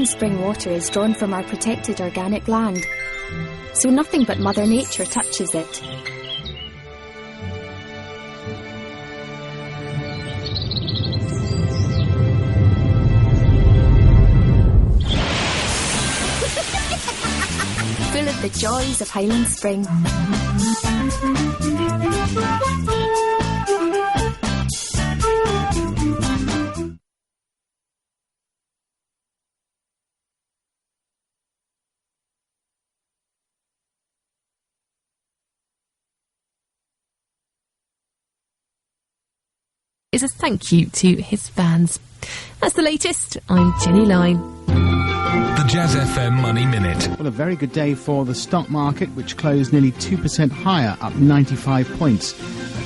Highland spring water is drawn from our protected organic land, so nothing but Mother Nature touches it. Full of the joys of Highland spring. Is a thank you to his fans. That's the latest. I'm Jenny Line. The Jazz FM Money Minute. Well, a very good day for the stock market, which closed nearly 2% higher, up 95 points at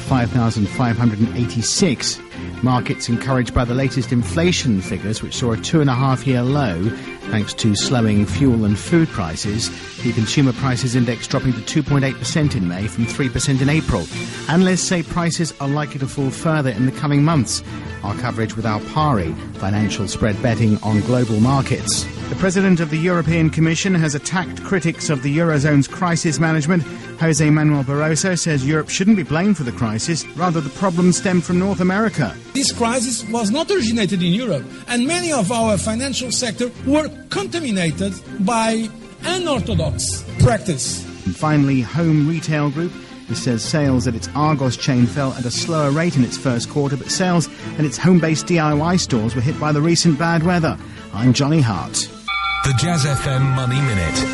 5,586. Markets encouraged by the latest inflation figures, which saw a 2.5-year low, thanks to slowing fuel and food prices. The Consumer Prices Index dropping to 2.8% in May from 3% in April. Analysts say prices are likely to fall further in the coming months. Our coverage with Alpari, financial spread betting on global markets. The President of the European Commission has attacked critics of the Eurozone's crisis management. Jose Manuel Barroso says Europe shouldn't be blamed for the crisis, rather the problem stemmed from North America. This crisis was not originated in Europe, and many of our financial sector were contaminated by unorthodox practice. And finally, Home Retail Group. It says sales at its Argos chain fell at a slower rate in its first quarter, but sales at its home-based DIY stores were hit by the recent bad weather. I'm Johnny Hart. The Jazz FM Money Minute.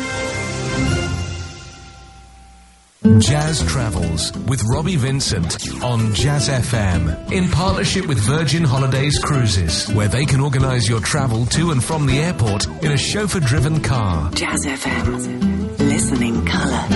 Jazz Travels with Robbie Vincent on Jazz FM in partnership with Virgin Holidays Cruises, where they can organise your travel to and from the airport in a chauffeur-driven car. Jazz FM. Listen in colour.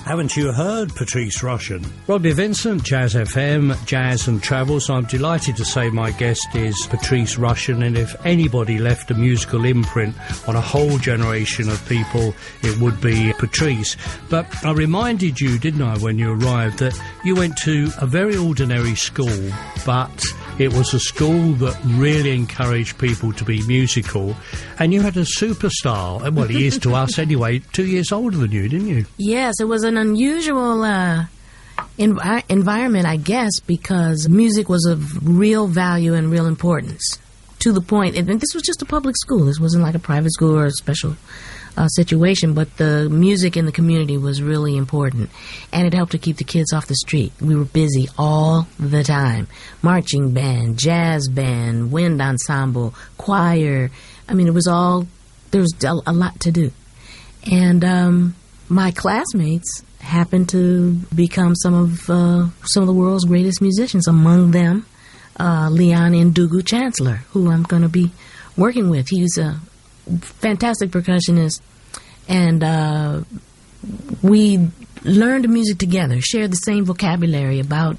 Haven't you heard Patrice Rushen? Robbie Vincent, Jazz FM, Jazz and Travels. I'm delighted to say my guest is Patrice Rushen, and if anybody left a musical imprint on a whole generation of people, it would be Patrice. But I reminded you, didn't I, when you arrived, that you went to a very ordinary school, but it was a school that really encouraged people to be musical, and you had a superstar, well, he is to us anyway, 2 years older than you, didn't you? Yes, it was an unusual environment, I guess, because music was of real value and real importance, to the point, and this was just a public school, this wasn't like a private school or a special situation, but the music in the community was really important, and it helped to keep the kids off the street. We were busy all the time. Marching band, jazz band, wind ensemble, choir. I mean, there was a lot to do. And my classmates happened to become some of the world's greatest musicians, among them Leon Ndugu Chancellor, who I'm going to be working with. He's a fantastic percussionist, and we learned music together, shared the same vocabulary about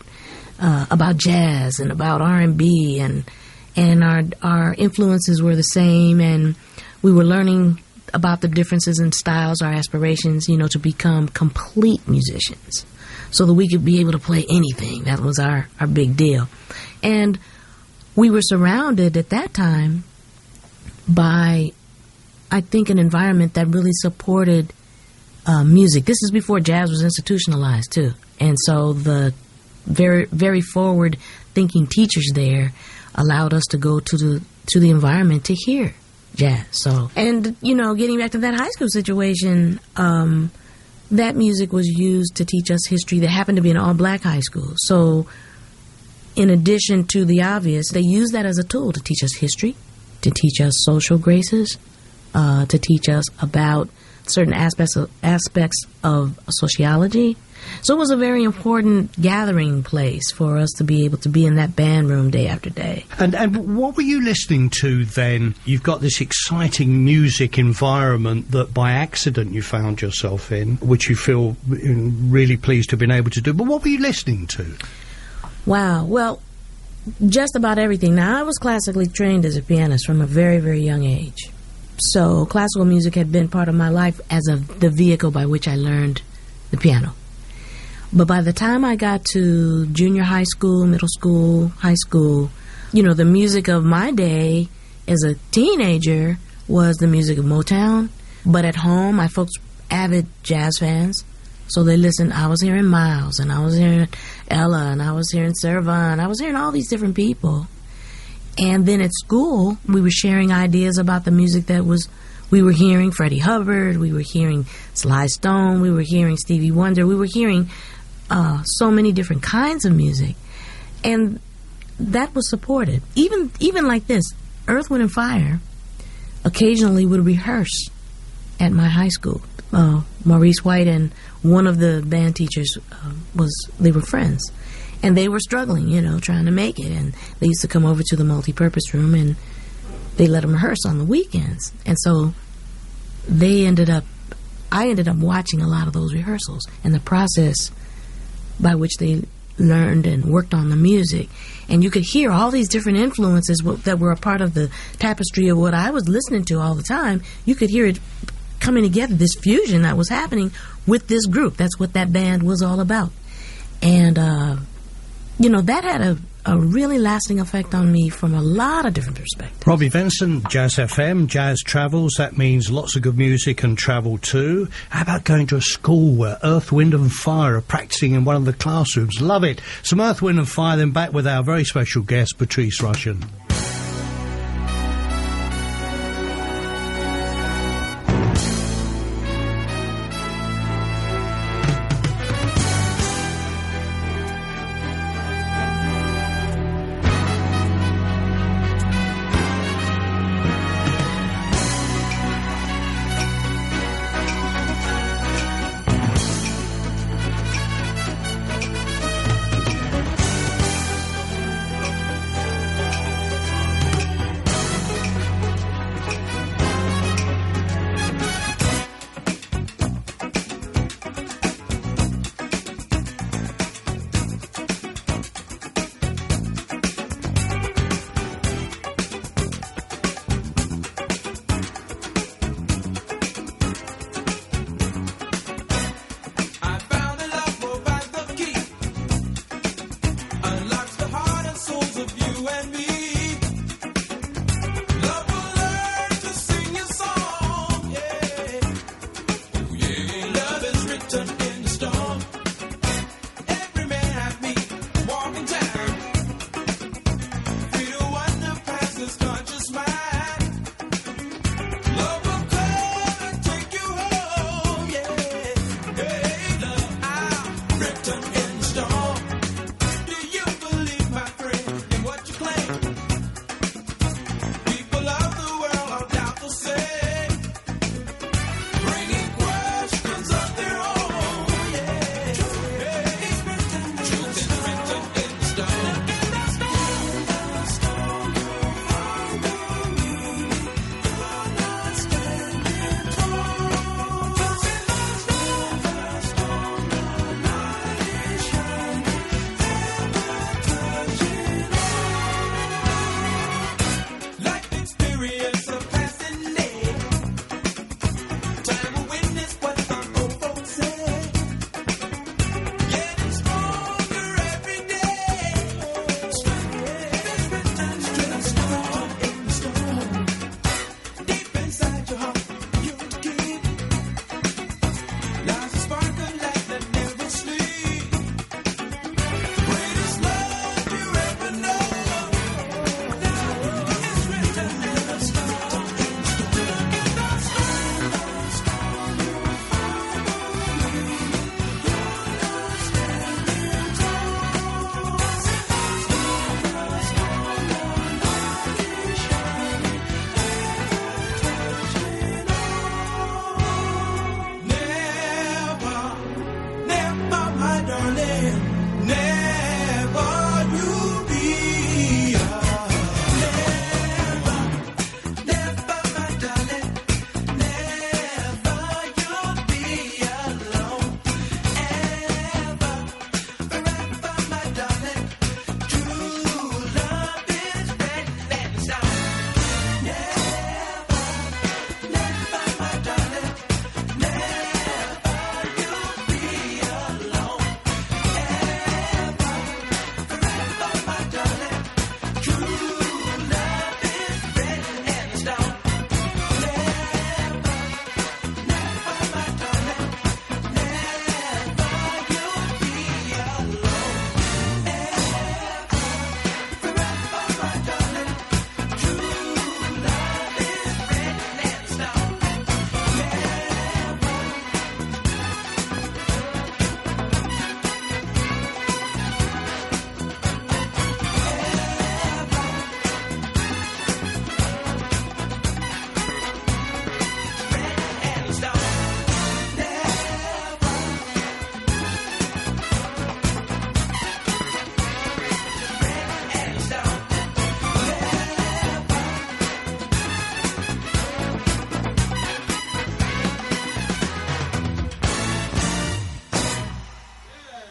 jazz and about R&B, and our influences were the same, and we were learning about the differences in styles, our aspirations, to become complete musicians, so that we could be able to play anything. That was our big deal. And we were surrounded at that time by, I think, an environment that really supported music. This is before jazz was institutionalized, too. And so the very, very forward-thinking teachers there allowed us to go to the environment to hear jazz. So, and, getting back to that high school situation, that music was used to teach us history. That happened to be an all-black high school. So, in addition to the obvious, they used that as a tool to teach us history, to teach us social graces, to teach us about certain aspects of sociology. So it was a very important gathering place for us to be able to be in that band room day after day. And what were you listening to then? You've got this exciting music environment that by accident you found yourself in, which you feel really pleased to have been able to do. But what were you listening to? Wow. Well, just about everything. Now, I was classically trained as a pianist from a very, very young age. So classical music had been part of my life as the vehicle by which I learned the piano. But by the time I got to junior high school, middle school, high school, the music of my day as a teenager was the music of Motown. But at home, my folks avid jazz fans. So they listened. I was hearing Miles, and I was hearing Ella, and I was hearing Sarah Vaughan. I was hearing all these different people. And then at school, we were sharing ideas about the music we were hearing Freddie Hubbard, we were hearing Sly Stone, we were hearing Stevie Wonder, we were hearing so many different kinds of music. And that was supported. Even like this, Earth, Wind & Fire occasionally would rehearse at my high school. Maurice White and one of the band teachers they were friends. And they were struggling, trying to make it. And they used to come over to the multi-purpose room, and they let them rehearse on the weekends. And so I ended up watching a lot of those rehearsals and the process by which they learned and worked on the music. And you could hear all these different influences that were a part of the tapestry of what I was listening to all the time. You could hear it coming together, this fusion that was happening with this group. That's what that band was all about. And, that had a really lasting effect on me from a lot of different perspectives. Robbie Vincent, Jazz FM, Jazz Travels. That means lots of good music and travel too. How about going to a school where Earth, Wind & Fire are practicing in one of the classrooms? Love it. Some Earth, Wind & Fire, then back with our very special guest, Patrice Rushen.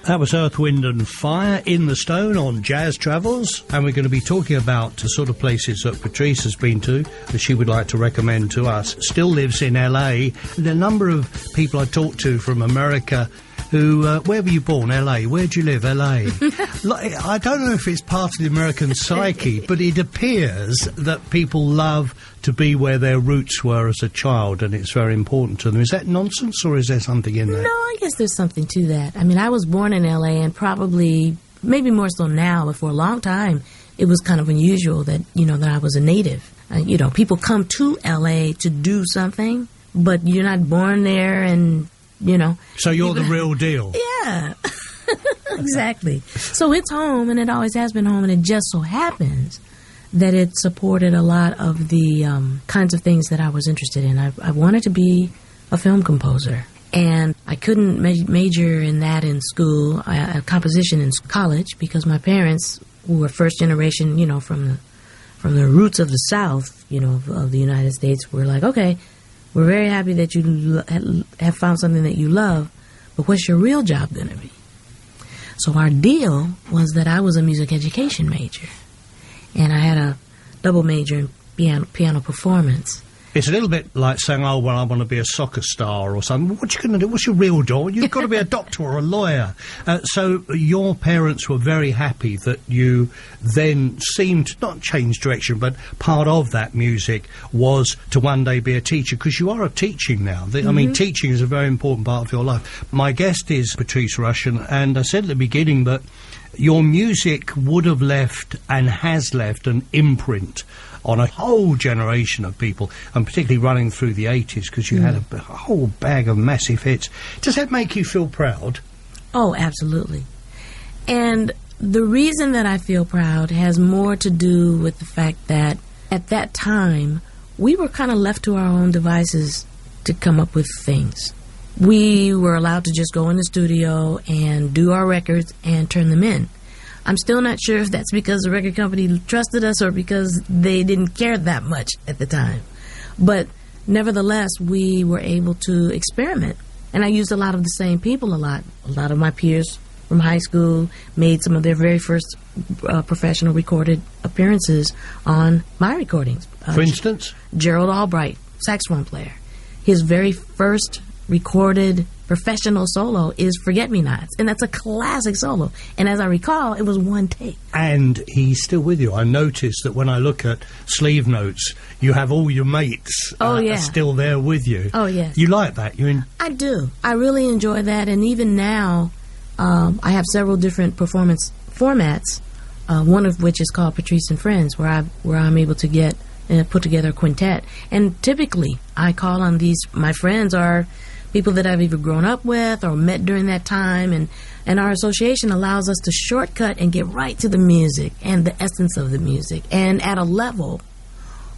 That was Earth, Wind and Fire in the Stone on Jazz Travels, and we're going to be talking about the sort of places that Patrice has been to that she would like to recommend to us. Still lives in LA. The number of people I talked to from America who, where were you born? LA. Where do you live? LA. I don't know if it's part of the American psyche, but it appears that people love to be where their roots were as a child, and it's very important to them. Is that nonsense, or is there something in there? No, I guess there's something to that. I mean, I was born in L.A., and probably, maybe more so now, but for a long time, it was kind of unusual that, that I was a native. People come to L.A. to do something, but you're not born there and, So you're the real deal. Yeah, exactly. So it's home, and it always has been home, and it just so happens that it supported a lot of the kinds of things that I was interested in. I wanted to be a film composer, and I couldn't major in that in school, composition in college, because my parents, who were first generation, from the roots of the South, of the United States, were like, okay, we're very happy that you have found something that you love, but what's your real job going to be? So our deal was that I was a music education major. And I had a double major in piano performance. It's a little bit like saying, oh, well, I want to be a soccer star or something. What you going to do? What's your real job? You've got to be a doctor or a lawyer. So your parents were very happy that you then seemed to not change direction, but part of that music was to one day be a teacher, because you are teaching now. I mean, teaching is a very important part of your life. My guest is Patrice Rushen, and I said at the beginning that your music would have left and has left an imprint on a whole generation of people, and particularly running through the 80s, because you had a whole bag of massive hits. Does that make you feel proud? Oh, absolutely. And the reason that I feel proud has more to do with the fact that at that time, we were kind of left to our own devices to come up with things. We were allowed to just go in the studio and do our records and turn them in. I'm still not sure if that's because the record company trusted us or because they didn't care that much at the time. But nevertheless, we were able to experiment. And I used a lot of the same people a lot. A lot of my peers from high school made some of their very first professional recorded appearances on my recordings. For instance? Gerald Albright, saxophone player. His very first recorded professional solo is Forget-Me-Nots, and that's a classic solo. And as I recall, it was one take. And he's still with you. I noticed that when I look at sleeve notes, you have all your mates still there with you. Oh, yes. You like that? I do. I really enjoy that, and even now, I have several different performance formats, one of which is called Patrice and Friends, where I'm able to get put together a quintet. And typically, I call on my friends are people that I've either grown up with or met during that time, and our association allows us to shortcut and get right to the music and the essence of the music, and at a level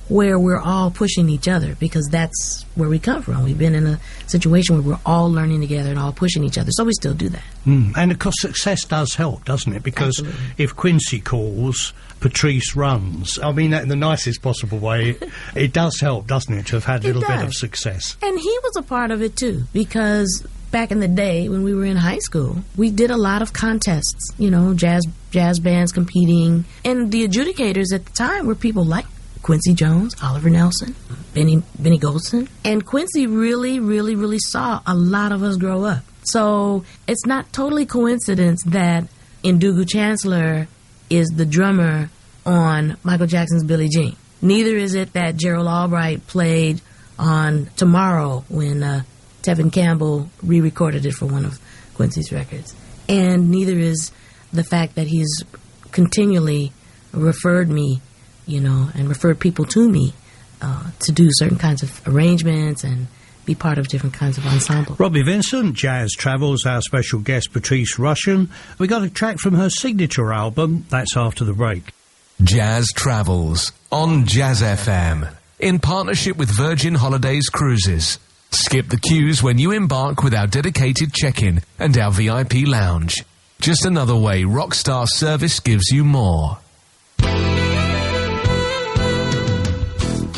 where we're all pushing each other, because that's where we come from. We've been in a situation where we're all learning together and all pushing each other, so we still do that. And of course success does help, doesn't it? Because Absolutely. If Quincy calls, Patrice runs. I mean that in the nicest possible way. It does help, doesn't it, to have had a little bit of success. And he was a part of it too, because back in the day when we were in high school, we did a lot of contests, jazz bands competing, and the adjudicators at the time were people like Quincy Jones, Oliver Nelson, Benny Golson. And Quincy really, really, really saw a lot of us grow up. So it's not totally coincidence that Ndugu Chancellor is the drummer on Michael Jackson's Billie Jean. Neither is it that Gerald Albright played on Tomorrow when Tevin Campbell re-recorded it for one of Quincy's records. And neither is the fact that he's continually referred me and referred people to me to do certain kinds of arrangements and be part of different kinds of ensembles. Robbie Vincent, Jazz Travels, our special guest, Patrice Rushen. We got a track from her signature album. That's after the break. Jazz Travels on Jazz FM in partnership with Virgin Holidays Cruises. Skip the queues when you embark with our dedicated check-in and our VIP lounge. Just another way Rockstar Service gives you more.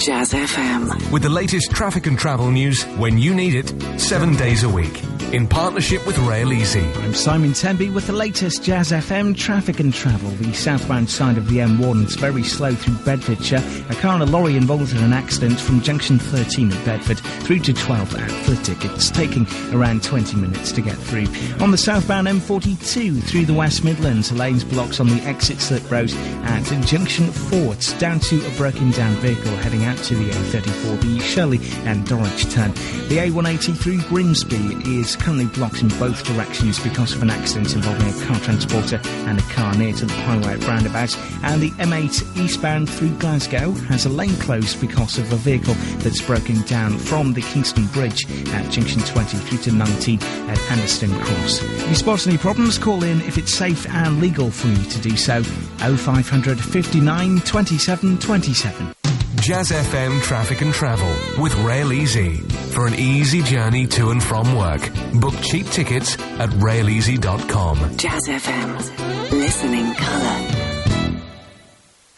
Jazz FM. With the latest traffic and travel news when you need it, 7 days a week. in partnership with Rail Easy. I'm Simon Temby with the latest Jazz FM traffic and travel. The southbound side of the M1 is very slow through Bedfordshire. A car and a lorry involved in an accident from junction 13 at Bedford through to 12 at Flitwick. It's taking around 20 minutes to get through. On the southbound M42 through the West Midlands, lanes blocks on the exit slip road at junction 4. It's down to a broken down vehicle heading out to the A34, the Shirley and Dorwich turn. The A180 through Grimsby is currently blocked in both directions because of an accident involving a car transporter and a car near to the highway at roundabout. And the M8 eastbound through Glasgow has a lane closed because of a vehicle that's broken down from the Kingston Bridge at junction 20 through to 19 at Anderston Cross. If you spot any problems, call in if it's safe and legal for you to do so. 0500 59 27 27. Jazz FM Traffic and Travel with Rail Easy. For an easy journey to and from work, book cheap tickets at raileasy.com. Jazz FM. Listening colour.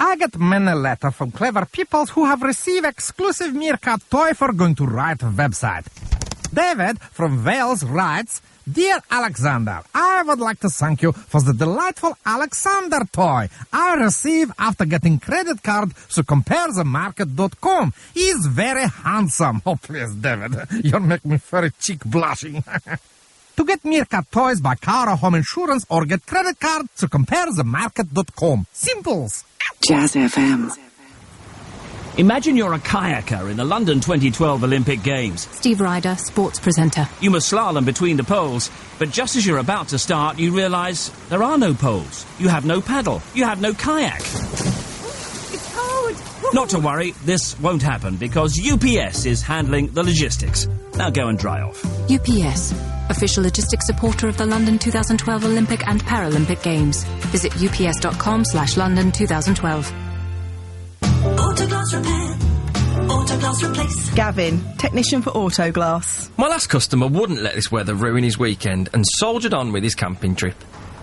I get many letters from clever people who have received exclusive Meerkat toy for going to write a website. David from Wales writes, Dear Alexander, I would like to thank you for the delightful Alexander toy I received after getting credit card through comparethemarket.com. He's very handsome. Oh, please, David, you make me very cheek blushing. To get Meerkat toys, buy car or home insurance or get credit card through comparethemarket.com. Simples. Jazz FM. Imagine you're a kayaker in the London 2012 Olympic Games. Steve Ryder, sports presenter. You must slalom between the poles, but just as you're about to start, you realise there are no poles. You have no paddle. You have no kayak. It's cold. Not to worry, this won't happen because UPS is handling the logistics. Now go and dry off. UPS, official logistics supporter of the London 2012 Olympic and Paralympic Games. Visit ups.com/London 2012. Autoglass repair, autoglass replace. Gavin, technician for Autoglass. My last customer wouldn't let this weather ruin his weekend and soldiered on with his camping trip.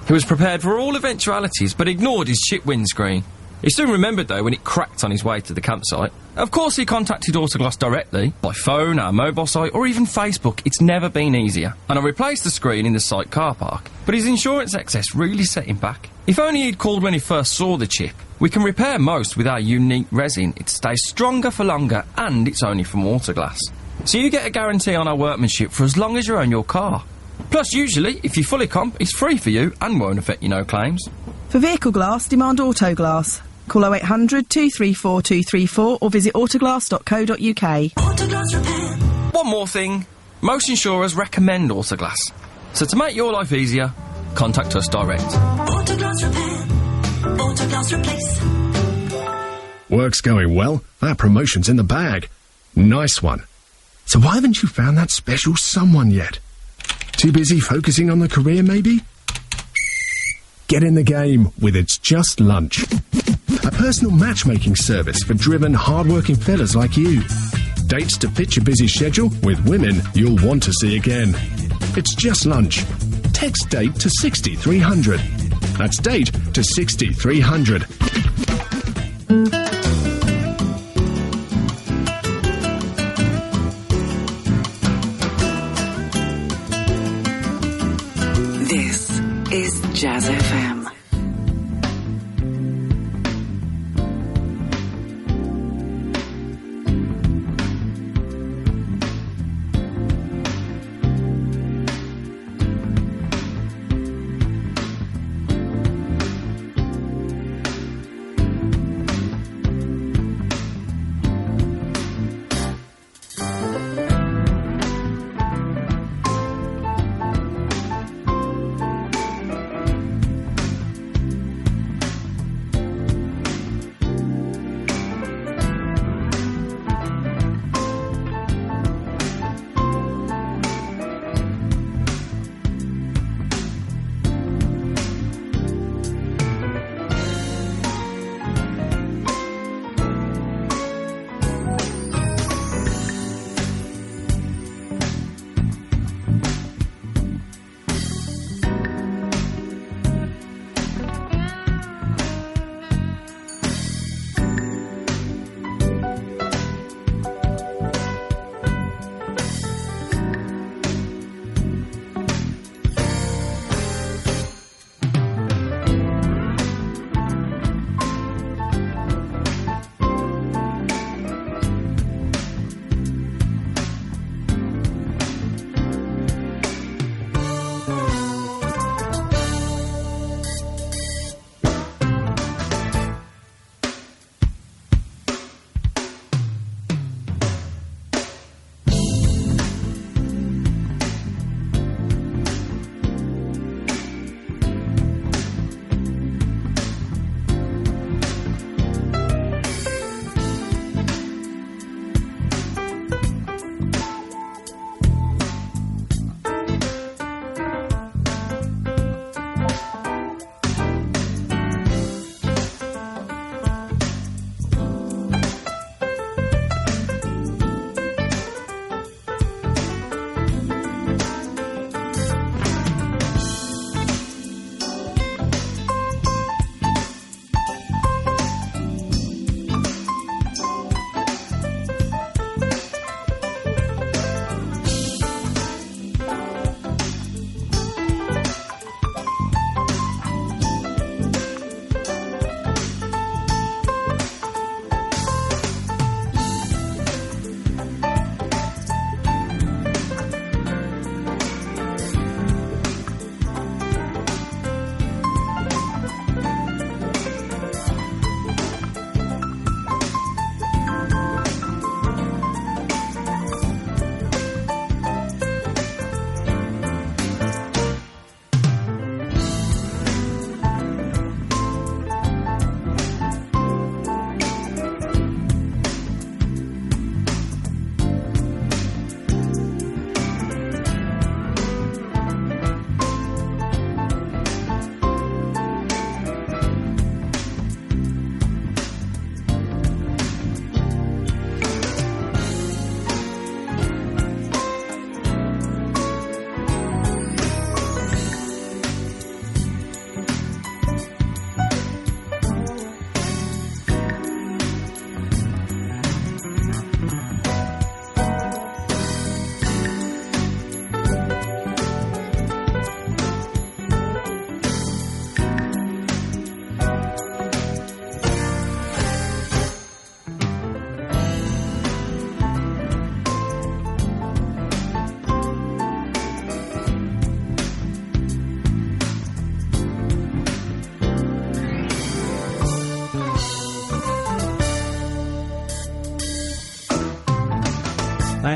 He was prepared for all eventualities but ignored his chip windscreen. He soon remembered though when it cracked on his way to the campsite. Of course he contacted Autoglass directly, by phone, our mobile site or even Facebook. It's never been easier. And I replaced the screen in the site car park, but his insurance excess really set him back. If only he'd called when he first saw the chip. We can repair most with our unique resin. It stays stronger for longer and it's only from Autoglass. So you get a guarantee on our workmanship for as long as you own your car. Plus usually, if you fully comp, it's free for you and won't affect your no claims. For vehicle glass, demand Autoglass. Call 0800 234 234 or visit autoglass.co.uk. Autoglass repair. One more thing. Most insurers recommend Autoglass. So to make your life easier, contact us direct. Autoglass repair, autoglass replace. Work's going well. That promotion's in the bag. Nice one. So why haven't you found that special someone yet? Too busy focusing on the career, maybe? Get in the game with It's Just Lunch. A personal matchmaking service for driven, hard-working fellas like you. Dates to fit your busy schedule with women you'll want to see again. It's Just Lunch. Text date to 60300. That's date to 60300. This is Jazz FM.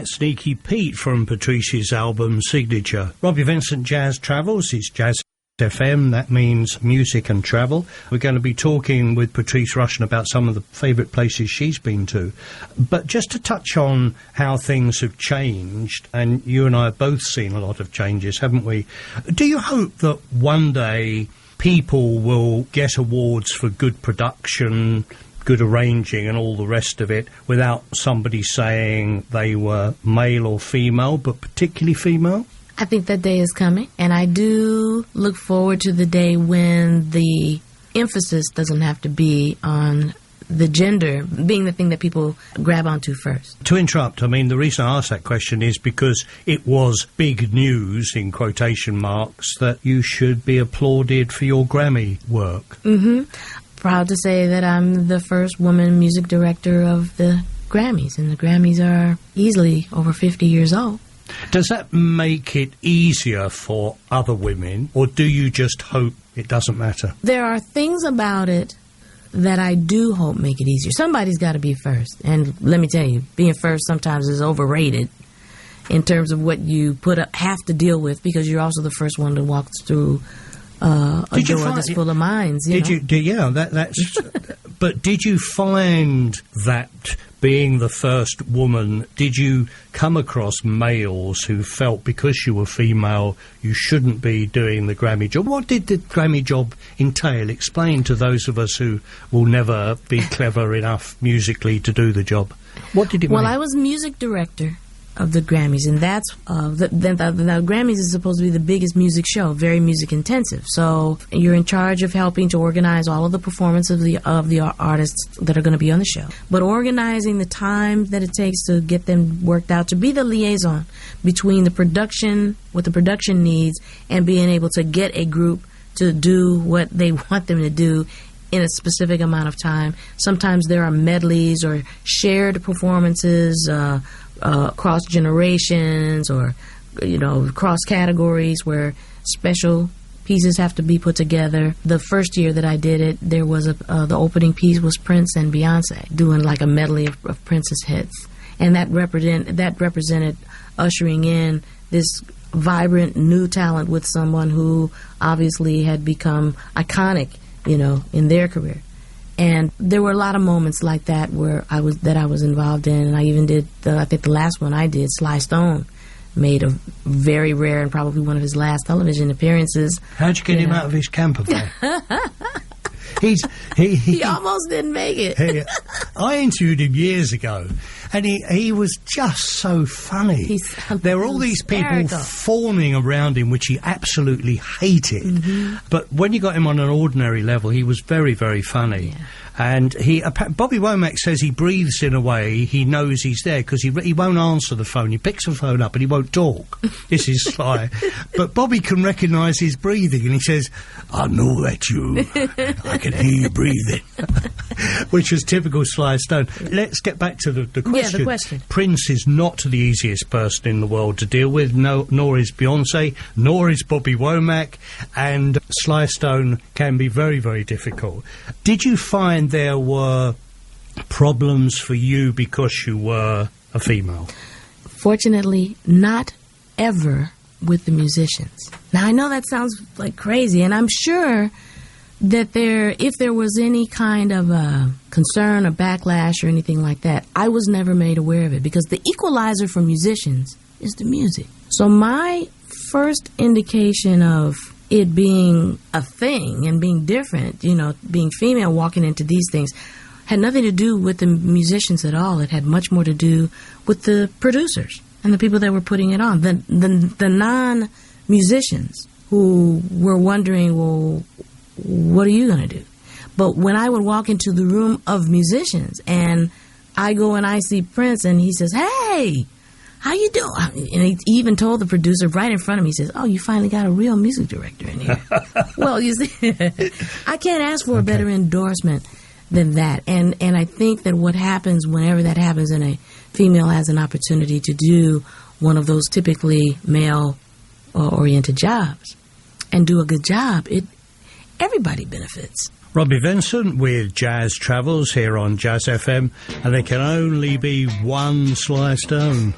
that Sneaky Pete from Patrice's album Signature. Robbie Vincent Jazz Travels is Jazz FM, that means music and travel. We're going to be talking with Patrice Rushen about some of the favourite places she's been to. But just to touch on how things have changed, and you and I have both seen a lot of changes, haven't we? Do you hope that one day people will get awards for good production, good arranging and all the rest of it without somebody saying they were male or female, but particularly female? I think that day is coming, and I do look forward to the day when the emphasis doesn't have to be on the gender being the thing that people grab onto first. To interrupt, I mean, the reason I asked that question is because it was big news, in quotation marks, that you should be applauded for your Grammy work. Mm-hmm. Proud to say that I'm the first woman music director of the Grammys, and the Grammys are easily over 50 years old. Does that make it easier for other women, or do you just hope it doesn't matter? There are things about it that I do hope make it easier. Somebody's got to be first. And let me tell you, being first sometimes is overrated in terms of what you have to deal with, because you're also the first one that walks through a door that's full of minds. That's. But did you find that being the first woman, did you come across males who felt because you were female you shouldn't be doing the Grammy job? What did the Grammy job entail? Explain to those of us who will never be clever enough musically to do the job. What did it mean? Well, I was music director of the Grammys, and that's the Grammys is supposed to be the biggest music show, very music intensive. So you're in charge of helping to organize all of the performance of the artists that are going to be on the show, but organizing the time that it takes to get them worked out, to be the liaison between the production, what the production needs, and being able to get a group to do what they want them to do in a specific amount of time. Sometimes there are medleys or shared performances, cross generations, or cross categories where special pieces have to be put together. The first year that I did it, there was the opening piece was Prince and Beyonce doing like a medley of Prince's hits, and that represented ushering in this vibrant new talent with someone who obviously had become iconic, in their career. And there were a lot of moments like that where I was involved in, and I even did I think the last one I did, Sly Stone made a very rare and probably one of his last television appearances. How'd you get him out of his camper van? He almost didn't make it. I interviewed him years ago, and he was just so funny. There were all these people fawning around him, which he absolutely hated. Mm-hmm. But when you got him on an ordinary level, he was very, very funny. Yeah. And Bobby Womack says he breathes in a way he knows he's there, because he won't answer the phone. He picks the phone up and he won't talk. This is Sly. But Bobby can recognise his breathing, and he says, "I know that I can hear you breathing," which was typical Sly Stone. Let's get back to the question. Yeah, the question. Prince is not the easiest person in the world to deal with, nor is Beyonce, nor is Bobby Womack, and Sly Stone can be very, very difficult. Did you find there were problems for you because you were a female? Fortunately, not ever with the musicians. Now, I know that sounds like crazy, and I'm sure that if there was any kind of concern or backlash or anything like that, I was never made aware of it, because the equalizer for musicians is the music. So my first indication of it being a thing and being different, being female walking into these things, had nothing to do with the musicians at all. It had much more to do with the producers and the people that were putting it on, the non-musicians who were wondering, well, what are you going to do? But when I would walk into the room of musicians and I go and I see Prince and he says, "Hey, how you doing?" And he even told the producer right in front of me, he says, "Oh, you finally got a real music director in here." Well, you see, I can't ask for a better endorsement than that. And I think that what happens whenever that happens and a female has an opportunity to do one of those typically male-oriented jobs and do a good job, everybody benefits. Robbie Vincent with Jazz Travels here on Jazz FM, and there can only be one Sly Stone.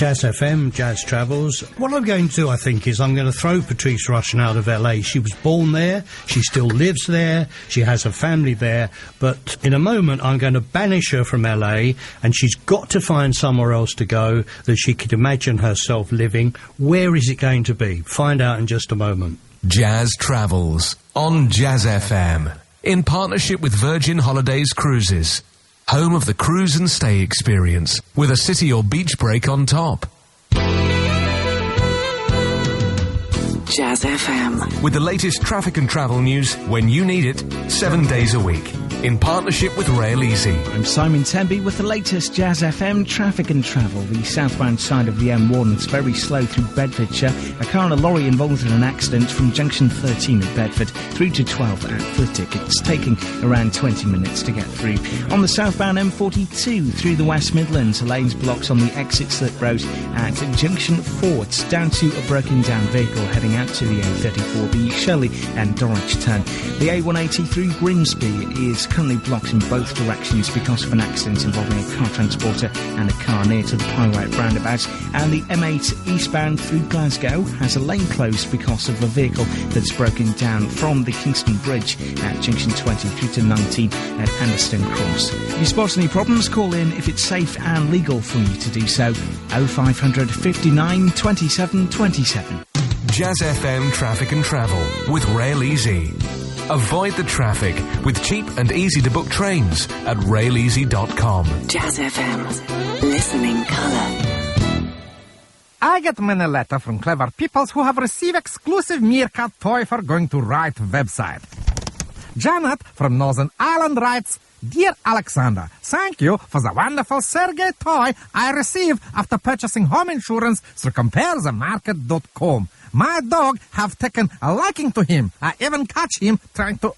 Jazz FM, Jazz Travels. What I'm going to do, I think, is I'm going to throw Patrice Rushen out of LA. She was born there, she still lives there, she has a family there, but in a moment I'm going to banish her from LA, and she's got to find somewhere else to go that she could imagine herself living. Where is it going to be? Find out in just a moment. Jazz Travels on Jazz FM, in partnership with Virgin Holidays Cruises. Home of the cruise and stay experience, with a city or beach break on top. Jazz FM. With the latest traffic and travel news when you need it, 7 days a week. in partnership with Rail Easy. I'm Simon Temby with the latest Jazz FM traffic and travel. The southbound side of the M1 is very slow through Bedfordshire. A car and a lorry involved in an accident from junction 13 at Bedford through to 12 at Flitwick. It's taking around 20 minutes to get through. On the southbound M42 through the West Midlands, a lane's blocked on the exit slip road at junction 4. It's down to a broken down vehicle heading out to the A34, the Shirley and Dorwich turn. The A180 through Grimsby is currently blocked in both directions because of an accident involving a car transporter and a car near to the Pyrite roundabout. And the M8 eastbound through Glasgow has a lane closed because of a vehicle that's broken down from the Kingston Bridge at junction 20 through to 19 at Anderston Cross. If you spot any problems, call in if it's safe and legal for you to do so. 0500 59 27 27. Jazz FM Traffic and Travel with Rail Easy. Avoid the traffic with cheap and easy to book trains at raileasy.com. Jazz FM. Listening colour. I get many letters from clever people who have received exclusive Meerkat toy for going to right website. Janet from Northern Ireland writes, Dear Alexander, thank you for the wonderful Sergei toy I received after purchasing home insurance through comparethemarket.com. My dog have taken a liking to him. I even catch him trying to...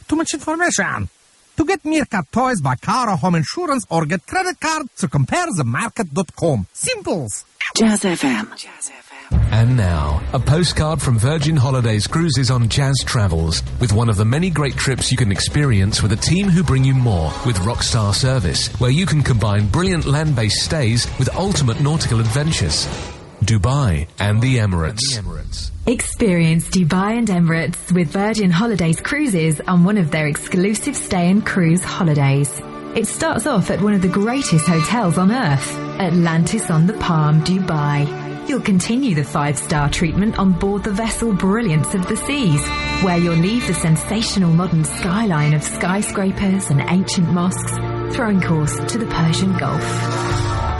too much information. To get Meerkat toys, buy car or home insurance or get credit card through comparethemarket.com. Simples. Jazz FM. Jazz FM. And now, a postcard from Virgin Holidays Cruises on Jazz Travels, with one of the many great trips you can experience with a team who bring you more with Rockstar Service, where you can combine brilliant land-based stays with ultimate nautical adventures. Dubai and the Emirates. Experience Dubai and Emirates with Virgin Holidays Cruises on one of their exclusive stay and cruise holidays. It starts off at one of the greatest hotels on earth, Atlantis on the Palm, Dubai. You'll continue the 5-star treatment on board the vessel Brilliance of the Seas, where you'll leave the sensational modern skyline of skyscrapers and ancient mosques, throwing course to the Persian Gulf.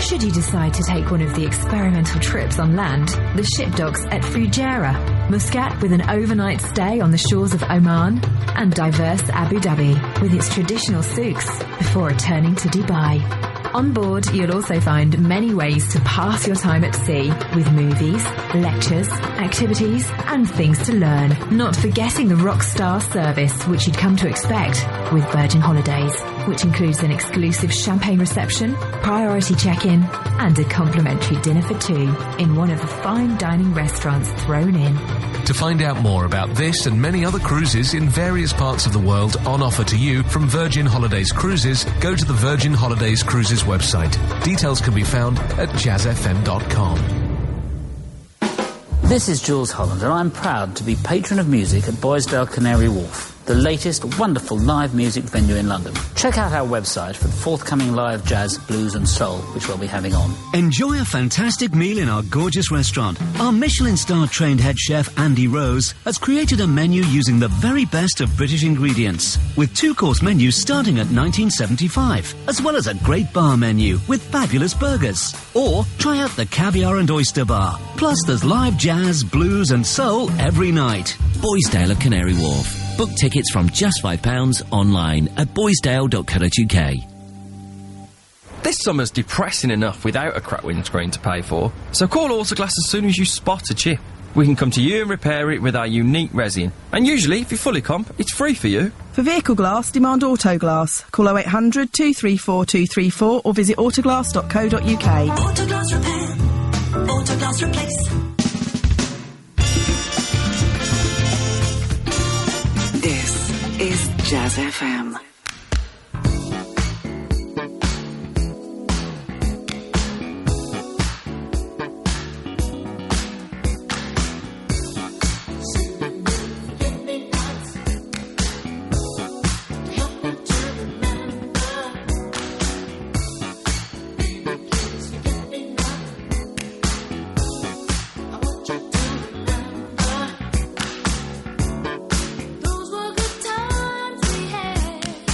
Should you decide to take one of the experimental trips on land, the ship docks at Fujairah, Muscat with an overnight stay on the shores of Oman, and diverse Abu Dhabi with its traditional souks before returning to Dubai. On board, you'll also find many ways to pass your time at sea with movies, lectures, activities and things to learn. Not forgetting the Rockstar service, which you'd come to expect with Virgin Holidays, which includes an exclusive champagne reception, priority check-in and a complimentary dinner for two in one of the fine dining restaurants thrown in. To find out more about this and many other cruises in various parts of the world on offer to you from Virgin Holidays Cruises, go to the Virgin Holidays Cruises website. Details can be found at jazzfm.com. This is Jules Holland, and I'm proud to be patron of music at Boisdale Canary Wharf, the latest wonderful live music venue in London. Check out our website for the forthcoming live jazz, blues and soul, which we'll be having on. Enjoy a fantastic meal in our gorgeous restaurant. Our Michelin-star trained head chef Andy Rose has created a menu using the very best of British ingredients, with 2-course menus starting at $19.75, as well as a great bar menu with fabulous burgers. Or try out the caviar and oyster bar. Plus there's live jazz, blues and soul every night. Boisdale at Canary Wharf. Book tickets from just £5 online at boisdale.co.uk. This summer's depressing enough without a cracked windscreen to pay for, so call Autoglass as soon as you spot a chip. We can come to you and repair it with our unique resin. And usually, if you're fully comp, it's free for you. For vehicle glass, demand Autoglass. Call 0800 234 234 or visit autoglass.co.uk. Autoglass repair. Autoglass replace. This is Jazz FM. Those were good times we had.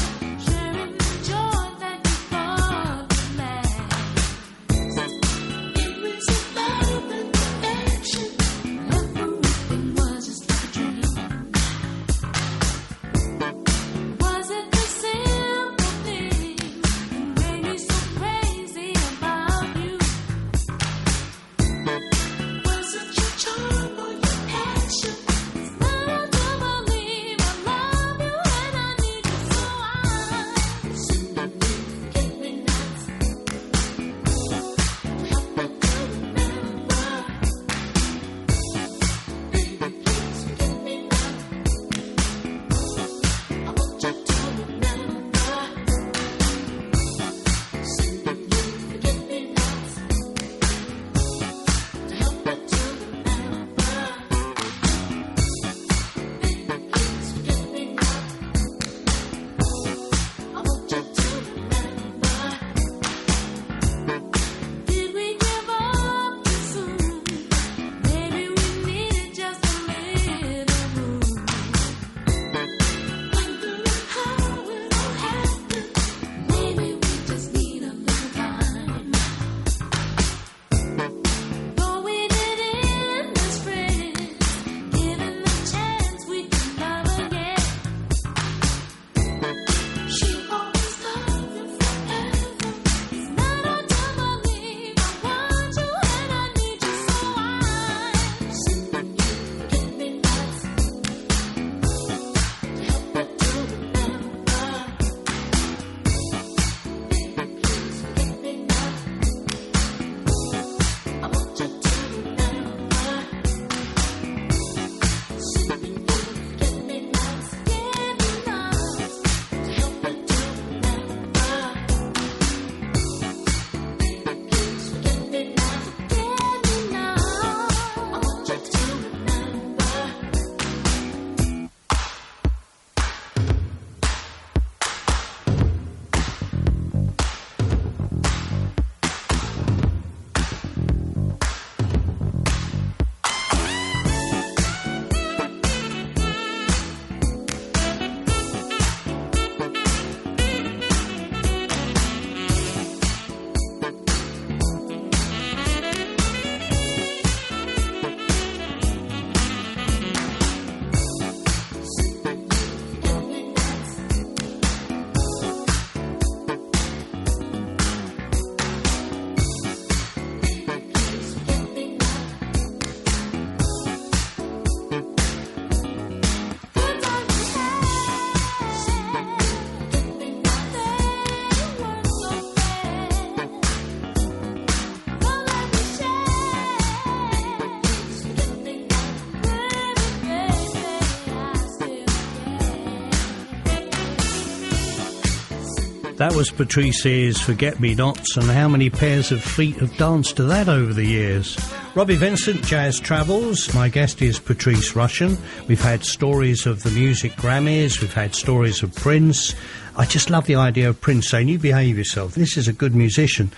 That was Patrice's Forget-Me-Nots, and how many pairs of feet have danced to that over the years? Robbie Vincent, Jazz Travels. My guest is Patrice Rushen. We've had stories of the Music Grammys, we've had stories of Prince. I just love the idea of Prince saying, you behave yourself, this is a good musician.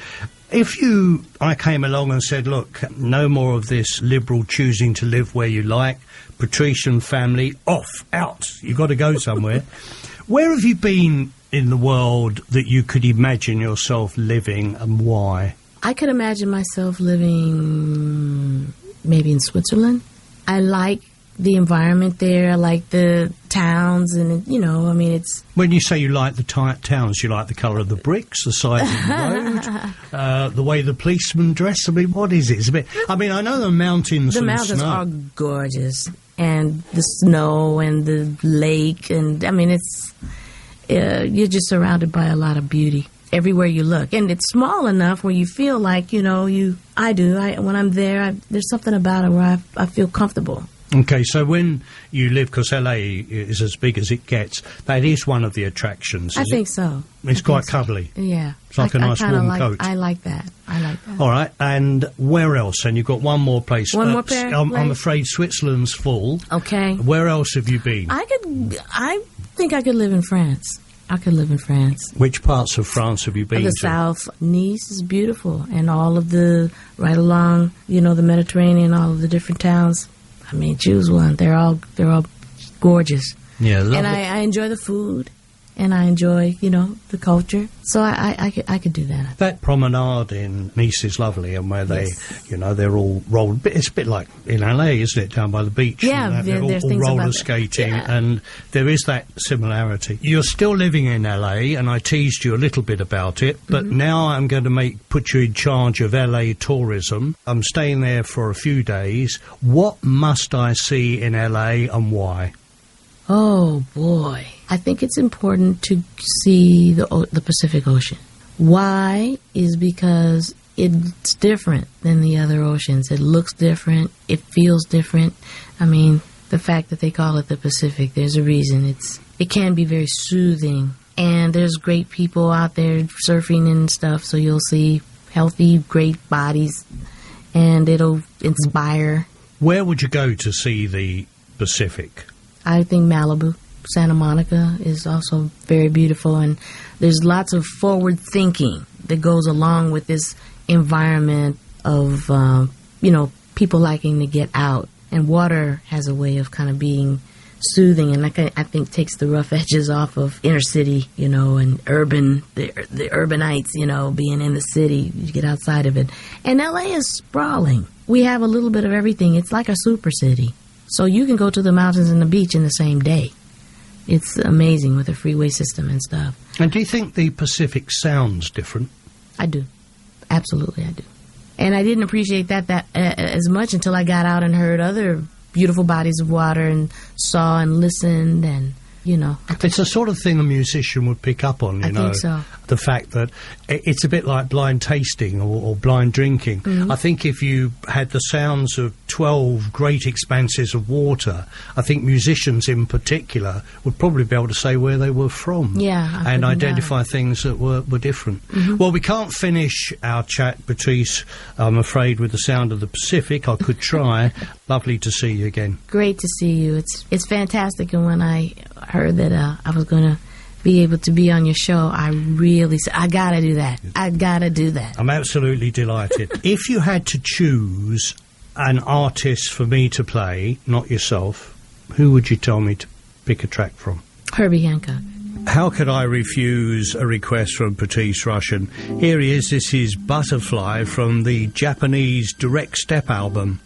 If I came along and said, look, no more of this liberal choosing to live where you like, Patrician family, off, out, you've got to go somewhere. Where have you been in the world that you could imagine yourself living, and why? I could imagine myself living maybe in Switzerland. I like the environment there. I like the towns, and it's... When you say you like the towns, you like the colour of the bricks, the size of the road, the way the policemen dress. I mean, what is it? It's a bit... I mean, I know the mountains The and mountains snow. are gorgeous, and the snow and the lake, and I mean, it's... you're just surrounded by a lot of beauty everywhere you look, and it's small enough where you feel like when I'm there, there's something about it where I feel comfortable. Okay, so when you live, because LA is as big as it gets, that is one of the attractions. I think so. It's quite cuddly. Yeah, it's like a nice warm coat. I like that. All right, and where else? And you've got one more place. One more place. I'm afraid Switzerland's full. Okay. Where else have you been? I think I could live in France. I could live in France. Which parts of France have you been The to? south. Nice is beautiful, and all of right along, the Mediterranean, all of the different towns. I mean, choose one. They're all gorgeous. Yeah, lovely. And I enjoy the food, and I enjoy, the culture. So I could do that. That promenade in Nice is lovely, and where they, they're all rolled. It's a bit like in LA, isn't it, down by the beach? Yeah, they're all things roller about skating, that. Yeah. and there is that similarity. You're still living in LA, and I teased you a little bit about it, but now I'm going to put you in charge of LA tourism. I'm staying there for a few days. What must I see in LA, and why? Oh, boy. I think it's important to see the Pacific Ocean. Why is because it's different than the other oceans. It looks different. It feels different. I mean, the fact that they call it the Pacific, there's a reason. It can be very soothing. And there's great people out there surfing and stuff, so you'll see healthy, great bodies, and it'll inspire. Where would you go to see the Pacific? I think Malibu. Santa Monica is also very beautiful, and there's lots of forward thinking that goes along with this environment of, people liking to get out. And water has a way of kind of being soothing, and I think takes the rough edges off of inner city, and urban, the urbanites, being in the city. You get outside of it. And LA is sprawling. We have a little bit of everything. It's like a super city. So you can go to the mountains and the beach in the same day. It's amazing with the freeway system and stuff. And do you think the Pacific sounds different? I do. Absolutely, I do. And I didn't appreciate that as much until I got out and heard other beautiful bodies of water and saw and listened and, It's the sort of thing a musician would pick up on, I think so. The fact that it's a bit like blind tasting or blind drinking. Mm-hmm. I think if you had the sounds of 12 great expanses of water, I think musicians in particular would probably be able to say where they were from. Yeah. And identify things that were different. Mm-hmm. Well, we can't finish our chat, Patrice, I'm afraid, with the sound of the Pacific. I could try. Lovely to see you again. Great to see you. It's fantastic. And when I heard that I was going to be able to be on your show, I really said, I gotta do that. I gotta do that. I'm absolutely delighted. If you had to choose an artist for me to play, not yourself, who would you tell me to pick a track from? Herbie Hancock. How could I refuse a request from Patrice Rushen? Here he is. This is Butterfly from the Japanese Direct Step album.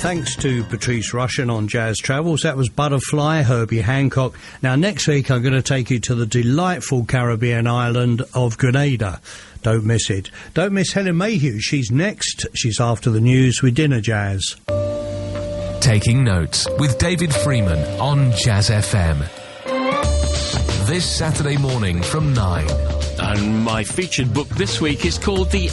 Thanks to Patrice Rushen on Jazz Travels. That was Butterfly, Herbie Hancock. Now, next week I'm going to take you to the delightful Caribbean island of Grenada. Don't miss it. Don't miss Helen Mayhew. She's next. She's after the news with Dinner Jazz. Taking Notes with David Freeman on Jazz FM. This Saturday morning from 9. And my featured book this week is called The